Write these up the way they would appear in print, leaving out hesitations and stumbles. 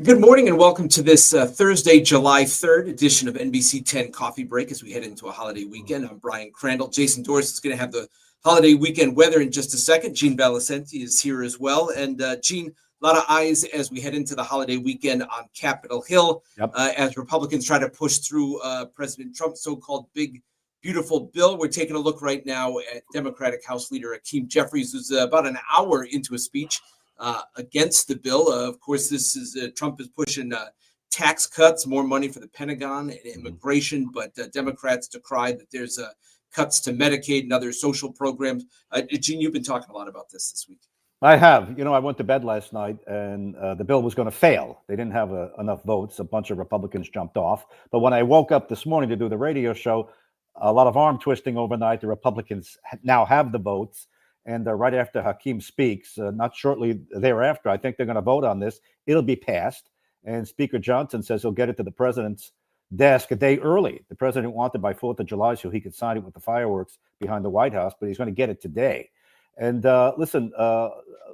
Good morning and welcome to this Thursday, July 3rd edition of NBC 10 Coffee Break as we head into a holiday weekend. I'm Brian Crandall. Jason Doris is going to have the holiday weekend weather in just a second. Gene Valicenti is here as well. And Gene, a lot of eyes as we head into the holiday weekend on Capitol Hill. Yep. As Republicans try to push through President Trump's so-called big, beautiful bill. We're taking a look right now at Democratic House Leader Hakeem Jeffries, who's about an hour into a speech against the bill. Of course, this is Trump is pushing tax cuts, more money for the Pentagon and immigration, but Democrats decry that there's cuts to Medicaid and other social programs. Gene, you've been talking a lot about this week. I have. I went to bed last night and the bill was going to fail. They didn't have enough votes. A bunch of Republicans jumped off. But when I woke up this morning to do the radio show, a lot of arm twisting overnight. The Republicans now have the votes. And right after Hakeem speaks, not shortly thereafter, I think they're going to vote on this. It'll be passed. And Speaker Johnson says he'll get it to the president's desk a day early. The president wanted by 4th of July so he could sign it with the fireworks behind the White House, but he's going to get it today. And listen, a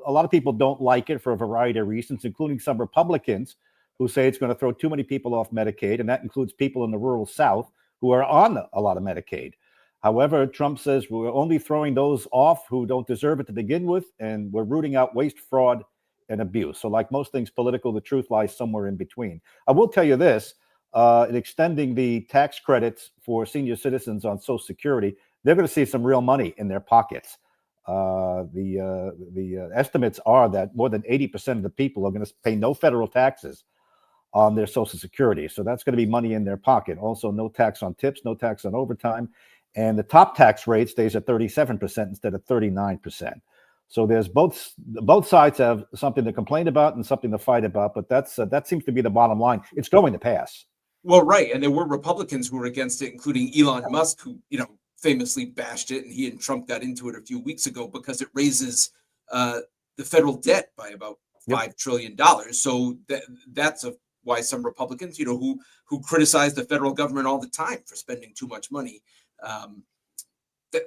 lot of people don't like it for a variety of reasons, including some Republicans who say it's going to throw too many people off Medicaid. And that includes people in the rural South who are on a lot of Medicaid. However, Trump says we're only throwing those off who don't deserve it to begin with, and we're rooting out waste, fraud, and abuse. So like most things political, the truth lies somewhere in between. I will tell you this, in extending the tax credits for senior citizens on Social Security, they're going to see some real money in their pockets. The estimates are that more than 80% of the people are going to pay no federal taxes on their Social Security. So that's going to be money in their pocket. Also, no tax on tips, no tax on overtime. And the top tax rate stays at 37% instead of 39%. So there's both sides have something to complain about and something to fight about. But that seems to be the bottom line. It's going to pass. Well, right. And there were Republicans who were against it, including Elon Musk, who, famously bashed it. And he and Trump got into it a few weeks ago because it raises the federal debt by about $5 trillion. So that's why some Republicans, who criticize the federal government all the time for spending too much money.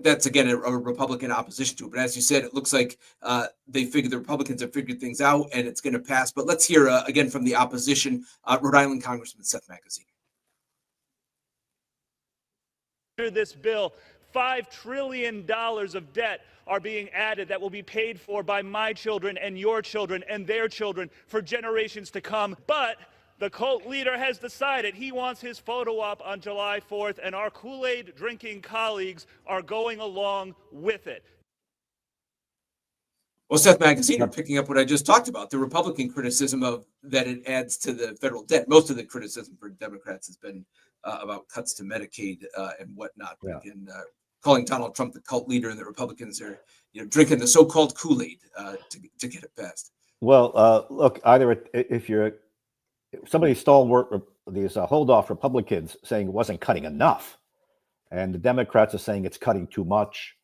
That's again a Republican opposition to it. But as you said, it looks like the Republicans have figured things out and it's going to pass. But let's hear again from the opposition, Rhode Island Congressman Seth Magazine. Under this bill, $5 trillion of debt are being added that will be paid for by my children and your children and their children for generations to come. But the cult leader has decided he wants his photo op on July 4th, and our Kool-Aid drinking colleagues are going along with it. Well, Seth Magazine, you're picking up what I just talked about, the Republican criticism of that it adds to the federal debt. Most of the criticism for Democrats has been about cuts to Medicaid and whatnot. Yeah. And calling Donald Trump the cult leader, and the Republicans are drinking the so-called Kool-Aid to get it passed. Well, look, either if somebody stalwart, these hold-off Republicans saying it wasn't cutting enough, and the Democrats are saying it's cutting too much.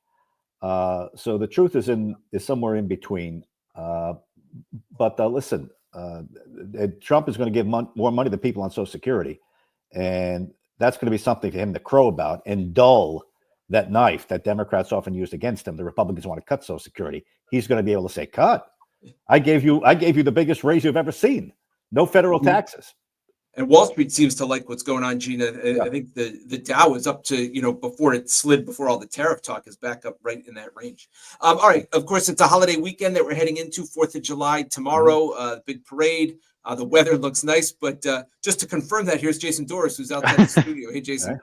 So the truth is somewhere in between. But listen, Trump is going to give more money to people on Social Security, and that's going to be something for him to crow about and dull that knife that Democrats often use against him. The Republicans want to cut Social Security. He's going to be able to say, "Cut! I gave you the biggest raise you've ever seen. No federal taxes." And Wall Street seems to like what's going on, Gina. I think the Dow is up to, before it slid, before all the tariff talk, is back up right in that range. All right. Of course, it's a holiday weekend that we're heading into, 4th of July tomorrow, big parade. The weather looks nice. But just to confirm that, here's Jason Doris, who's outside the studio. Hey, Jason.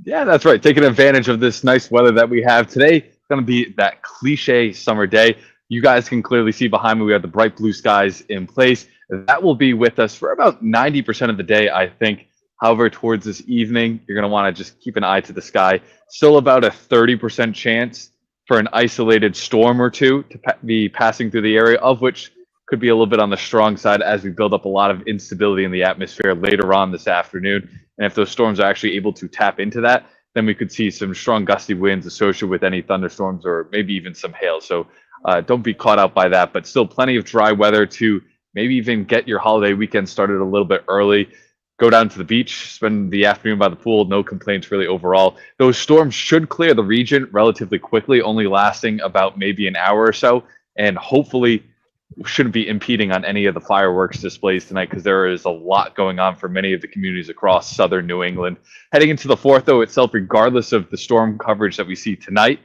Yeah, that's right. Taking advantage of this nice weather that we have today. It's going to be that cliche summer day. You guys can clearly see behind me, we have the bright blue skies in place. That will be with us for about 90% of the day, I think. However, towards this evening, you're going to want to just keep an eye to the sky. Still about a 30% chance for an isolated storm or two to be passing through the area, of which could be a little bit on the strong side as we build up a lot of instability in the atmosphere later on this afternoon. And if those storms are actually able to tap into that, then we could see some strong gusty winds associated with any thunderstorms or maybe even some hail. So don't be caught out by that, but still plenty of dry weather to maybe even get your holiday weekend started a little bit early. Go down to the beach, spend the afternoon by the pool. No complaints really overall. Those storms should clear the region relatively quickly, only lasting about maybe an hour or so. And hopefully shouldn't be impeding on any of the fireworks displays tonight because there is a lot going on for many of the communities across southern New England. Heading into the 4th, though, itself, regardless of the storm coverage that we see tonight,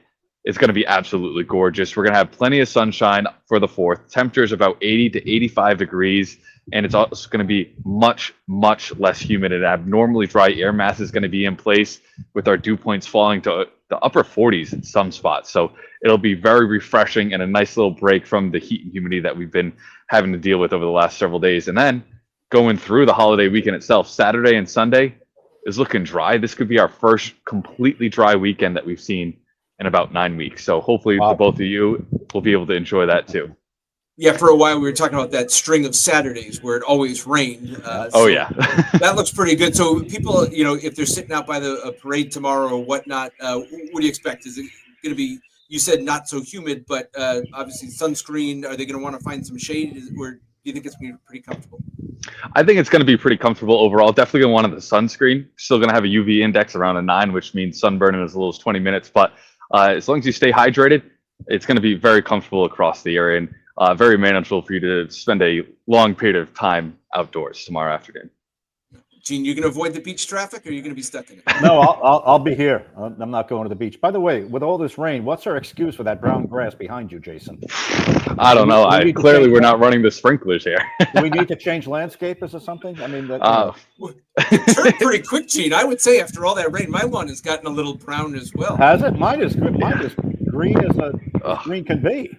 it's going to be absolutely gorgeous. We're going to have plenty of sunshine for the 4th. Temperatures about 80 to 85 degrees, and it's also going to be much, much less humid. And abnormally dry air mass is going to be in place with our dew points falling to the upper 40s in some spots. So it'll be very refreshing and a nice little break from the heat and humidity that we've been having to deal with over the last several days. And then going through the holiday weekend itself, Saturday and Sunday is looking dry. This could be our first completely dry weekend that we've seen in about 9 weeks. So hopefully the both of you will be able to enjoy that too. Yeah, for a while we were talking about that string of Saturdays where it always rained. Oh yeah, that looks pretty good. So people, if they're sitting out by the parade tomorrow or whatnot, what do you expect? Is it going to be? You said not so humid, but obviously sunscreen. Are they going to want to find some shade, or do you think it's going to be pretty comfortable? I think it's going to be pretty comfortable overall. Definitely going to want the sunscreen. Still going to have a UV index around a 9, which means sunburn in as little as 20 minutes. But as long as you stay hydrated, it's going to be very comfortable across the area and very manageable for you to spend a long period of time outdoors tomorrow afternoon. Gene, you going to avoid the beach traffic, or are you going to be stuck in it? No, I'll be here. I'm not going to the beach. By the way, with all this rain, what's our excuse for that brown grass behind you, Jason? I don't know. Clearly we're not running the sprinklers here. Do we need to change landscapers or something? I mean, it turned pretty quick, Gene. I would say after all that rain, my lawn has gotten a little brown as well. Has it? Mine is good. Mine is green as green can be.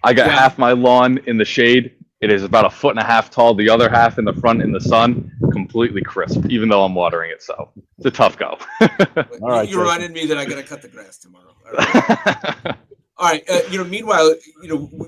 I got half my lawn in the shade. It is about 1.5 feet tall. The other half in the front in the sun, completely crisp, even though I'm watering it. So it's a tough go. All right, you reminded me that I got to cut the grass tomorrow. All right. Meanwhile,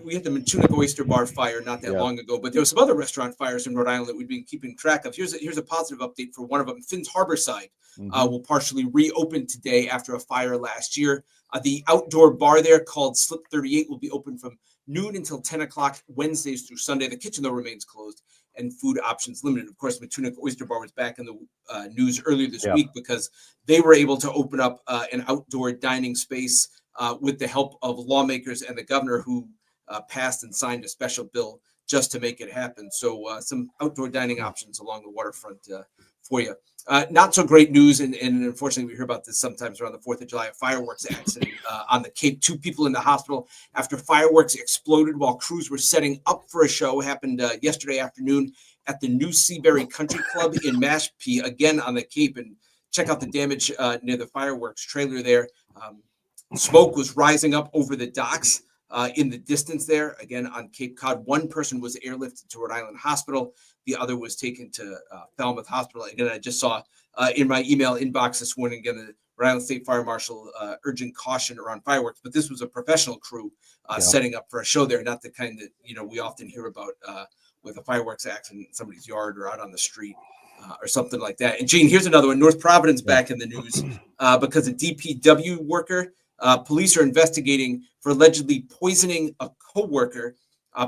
we had the Matunic Oyster Bar fire not that long ago, but there were some other restaurant fires in Rhode Island that we've been keeping track of. Here's a positive update for one of them. Finn's Harborside will partially reopen today after a fire last year. The outdoor bar there called Slip 38 will be open from noon until 10 o'clock Wednesdays through Sunday. The kitchen, though, remains closed and food options limited. Of course, Matunic Oyster Bar was back in the news earlier this week because they were able to open up an outdoor dining space with the help of lawmakers and the governor, who passed and signed a special bill just to make it happen. So some outdoor dining options along the waterfront for you. Not so great news, and unfortunately we hear about this sometimes around the 4th of July, a fireworks accident on the Cape. 2 people in the hospital after fireworks exploded while crews were setting up for a show. Happened yesterday afternoon at the New Seabury Country Club in Mashpee, again on the Cape. And check out the damage near the fireworks trailer there. Smoke was rising up over the docks in the distance there, again on Cape Cod. 1 person was airlifted to Rhode Island Hospital. The other was taken to Falmouth Hospital. Again, I just saw in my email inbox this morning, again, the Rhode Island State Fire Marshal urging caution around fireworks. But this was a professional crew setting up for a show there, not the kind that we often hear about with a fireworks accident in somebody's yard or out on the street or something like that. And Gene, here's another one. North Providence back in the news because a DPW worker. Police are investigating for allegedly poisoning a co-worker.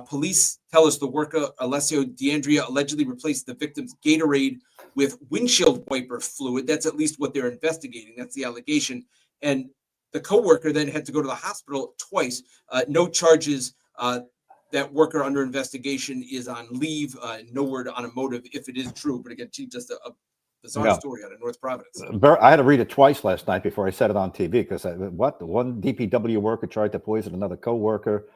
Police tell us the worker, Alessio D'Andrea, allegedly replaced the victim's Gatorade with windshield wiper fluid. That's at least what they're investigating. That's the allegation. And the co-worker then had to go to the hospital twice. No charges. That worker under investigation is on leave. No word on a motive if it is true. But again, just a bizarre story out of North Providence. I had to read it twice last night before I said it on TV because one DPW worker tried to poison another co-worker,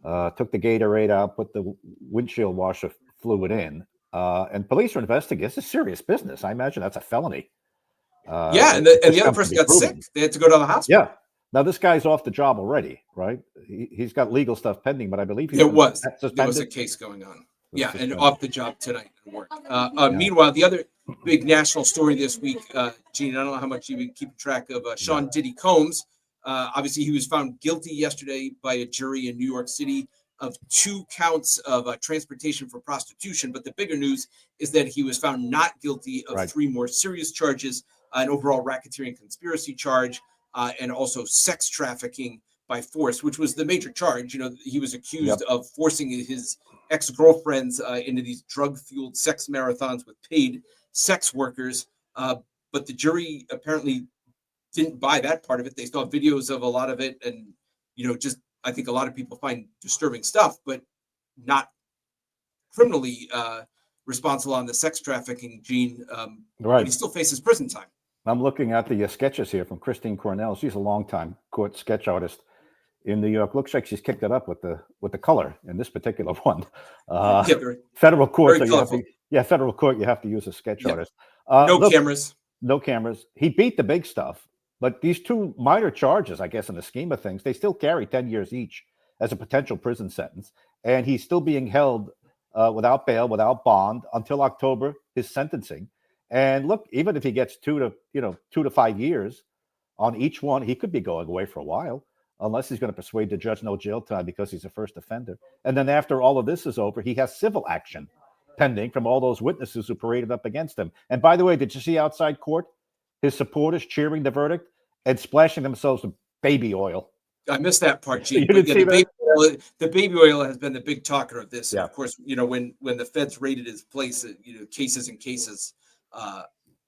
took the Gatorade out, put the windshield washer fluid in, and police are investigating. It's a serious business. I imagine that's a felony. And the other person got sick. They had to go to the hospital. Yeah. Now this guy's off the job already, right? He's got legal stuff pending, but I believe there was a case going on. Yeah, and off the job tonight at work. Meanwhile, the other big national story this week, Gene, I don't know how much you've been keeping track of Sean Diddy Combs. Obviously, he was found guilty yesterday by a jury in New York City of 2 counts of transportation for prostitution. But the bigger news is that he was found not guilty of 3 more serious charges, an overall racketeering conspiracy charge, and also sex trafficking by force, which was the major charge. He was accused of forcing his ex-girlfriends into these drug-fueled sex marathons with paid sex workers. But the jury apparently didn't buy that part of it. They saw videos of a lot of it. And, I think a lot of people find disturbing stuff. But not criminally responsible on the sex trafficking, Gene, but he still faces prison time. I'm looking at the sketches here from Christine Cornell. She's a longtime court sketch artist in New York. Looks like she's kicked it up with the color in this particular one. Federal court, so federal court, you have to use a sketch artist. Cameras. No cameras. He beat the big stuff, but these two minor charges, I guess, in the scheme of things, they still carry 10 years each as a potential prison sentence, and he's still being held without bail, without bond until October, his sentencing. And look, even if he gets 2 to 5 years on each one, he could be going away for a while, unless he's going to persuade the judge no jail time because he's a first offender. And then after all of this is over, he has civil action pending from all those witnesses who paraded up against him. And by the way, did you see outside court his supporters cheering the verdict and splashing themselves with baby oil? I missed that part, Gene. The baby oil has been the big talker of this. Yeah. And of course, when the feds raided his place, cases and cases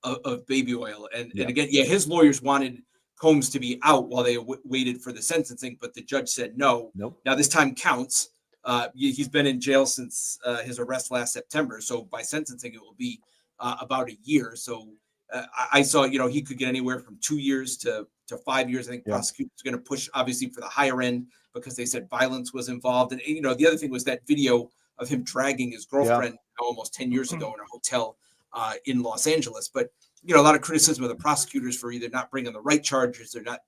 of baby oil. And again, his lawyers wanted Combs to be out while they waited for the sentencing, but the judge said no. Nope. Now this time counts. He's been in jail since his arrest last September. So by sentencing, it will be about a year. So I saw, he could get anywhere from 2 years to 5 years. I think prosecutors are going to push obviously for the higher end because they said violence was involved. And, the other thing was that video of him dragging his girlfriend almost 10 years ago in a hotel in Los Angeles. But, a lot of criticism of the prosecutors for either not bringing the right charges or not,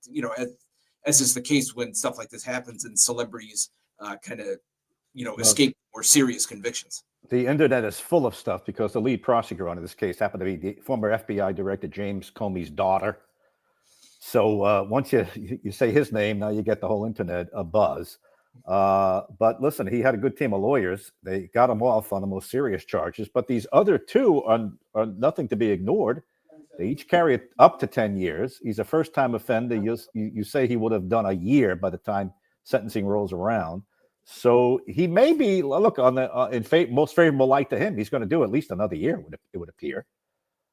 as is the case when stuff like this happens and celebrities kind of, escape more serious convictions. The internet is full of stuff because the lead prosecutor on this case happened to be the former FBI director James Comey's daughter. So once you say his name, now you get the whole internet abuzz. But listen, he had a good team of lawyers. They got him off on the most serious charges. But these other two are nothing to be ignored. They each carry up to 10 years. He's a first-time offender. You say he would have done a year by the time sentencing rolls around. So he may be, look, on the most favorable light to him, he's going to do at least another year, it would appear.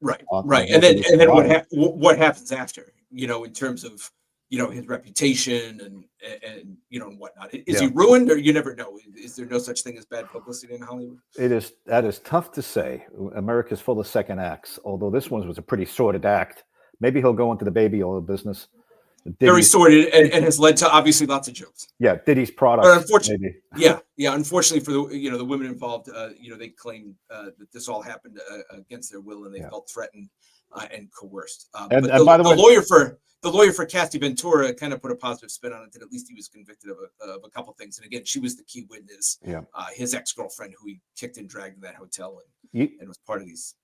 Right. And then what happens after, in terms of, his reputation and and whatnot. Is he ruined, or you never know? Is there no such thing as bad publicity in Hollywood? That is tough to say. America's full of second acts, although this one was a pretty sordid act. Maybe he'll go into the baby oil business. Very sordid and has led to obviously lots of jokes. Yeah, Diddy's product. But unfortunately, unfortunately for the women involved, they claim that this all happened against their will and they felt threatened and coerced. And by the way, the lawyer for Cassie Ventura kind of put a positive spin on it that at least he was convicted of a couple things. And again, she was the key witness. Yeah. His ex-girlfriend who he kicked and dragged in that hotel and was part of these.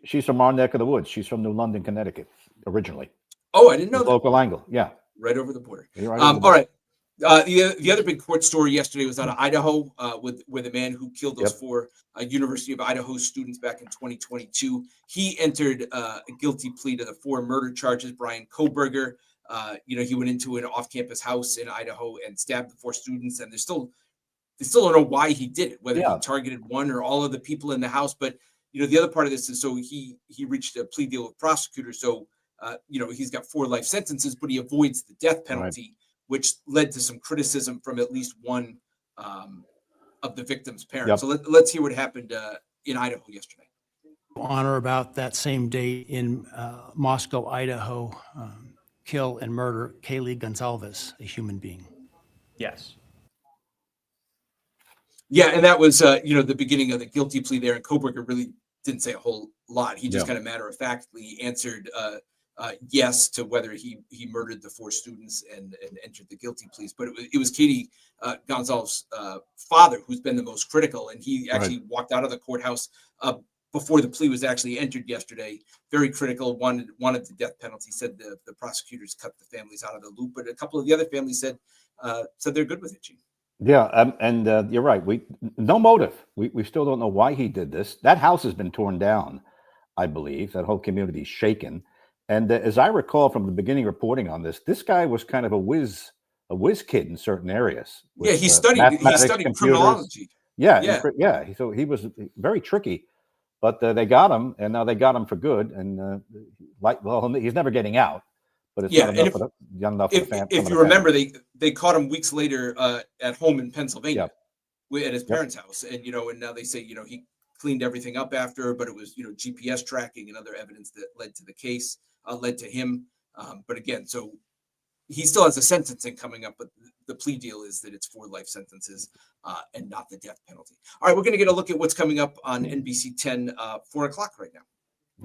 She's from our neck of the woods. She's from New London, Connecticut, originally. Oh, I didn't know that. Local angle, yeah. Right over the border. All right. The other big court story yesterday was out of Idaho with a man who killed those four University of Idaho students back in 2022. He entered a guilty plea to the 4 murder charges. Brian Koberger, he went into an off-campus house in Idaho and stabbed the 4 students, and they still don't know why he did it, whether he targeted one or all of the people in the house. But the other part of this is so he reached a plea deal with prosecutors. So he's got 4 life sentences, but he avoids the death penalty, which led to some criticism from at least one of the victim's parents. So let's hear what happened in Idaho yesterday. On or about that same day in Moscow, Idaho, kill and murder Kaylee Gonzalez, a human being. Yes. Yeah, and that was the beginning of the guilty plea there. And Koberger really didn't say a whole lot. He just kind of matter-of-factly answered yes to whether he murdered the 4 students and entered the guilty pleas. But it was Katie Gonzalez's father who's been the most critical, and he actually walked out of the courthouse before the plea was actually entered yesterday. Very critical, wanted the death penalty. Said the prosecutors cut the families out of the loop, but a couple of the other families said they're good with it, Gene. Yeah, and you're right. No motive. We still don't know why he did this. That house has been torn down, I believe. That whole community is shaken. And as I recall from the beginning reporting on this guy was kind of a whiz kid in certain areas. He studied criminology. So he was very tricky, but they got him, and now they got him for good. And he's never getting out. But it's not young enough. If you remember, they caught him weeks later at home in Pennsylvania. at his parents' house. And, and now they say, he cleaned everything up after, but it was, GPS tracking and other evidence that led to the case, led to him. But again, so he still has a sentencing coming up, but the plea deal is that it's 4 life sentences and not the death penalty. All right, we're going to get a look at what's coming up on NBC 10, 4 o'clock right now.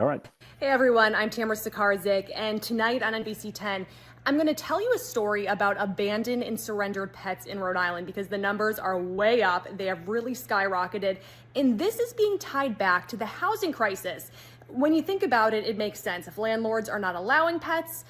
All right. Hey everyone, I'm Tamara Sakarzik, and tonight on NBC 10, I'm going to tell you a story about abandoned and surrendered pets in Rhode Island because the numbers are way up. They have really skyrocketed, and this is being tied back to the housing crisis. When you think about it, it makes sense. If landlords are not allowing pets,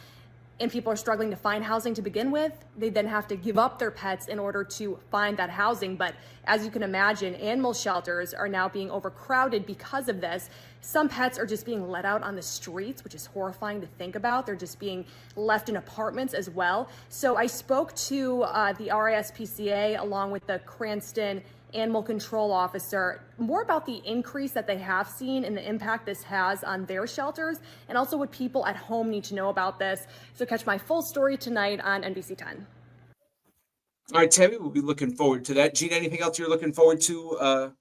and people are struggling to find housing to begin with, they then have to give up their pets in order to find that housing. But as you can imagine, animal shelters are now being overcrowded because of this. Some pets are just being let out on the streets, which is horrifying to think about. They're just being left in apartments as well. So I spoke to the RISPCA along with the Cranston Animal Control Officer more about the increase that they have seen and the impact this has on their shelters, and also what people at home need to know about this. So catch my full story tonight on NBC 10. All right, Tammy, we'll be looking forward to that. Gene, anything else you're looking forward to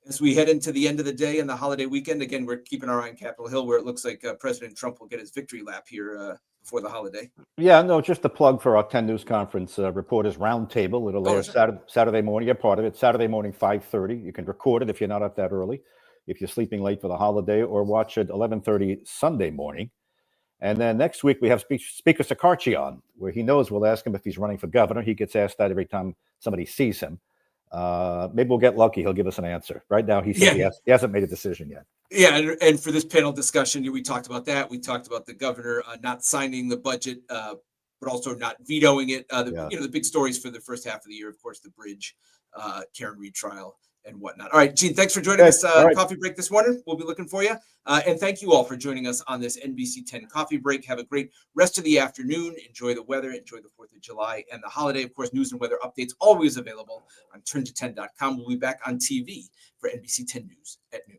as we head into the end of the day and the holiday weekend? Again, we're keeping our eye on Capitol Hill, where it looks like President Trump will get his victory lap here before the holiday. Yeah, no, just a plug for our 10 News Conference Reporters Roundtable. It'll air Saturday morning. You're part of it. Saturday morning, 5:30. You can record it if you're not up that early, if you're sleeping late for the holiday, or watch it 11:30 Sunday morning. And then next week, we have Speaker Sakarchi on, where he knows we'll ask him if he's running for governor. He gets asked that every time somebody sees him. Maybe we'll get lucky. He'll give us an answer. Right now, he said he hasn't made a decision yet. Yeah, and for this panel discussion, we talked about that. We talked about the governor not signing the budget, but also not vetoing it. The big stories for the first half of the year, of course, the bridge, Karen Reed trial, and whatnot. All right, Gene, thanks for joining us. Coffee break this morning. We'll be looking for you. And thank you all for joining us on this NBC 10 coffee break. Have a great rest of the afternoon. Enjoy the weather. Enjoy the 4th of July and the holiday. Of course, news and weather updates always available on turnto10.com. We'll be back on TV for NBC 10 News at noon.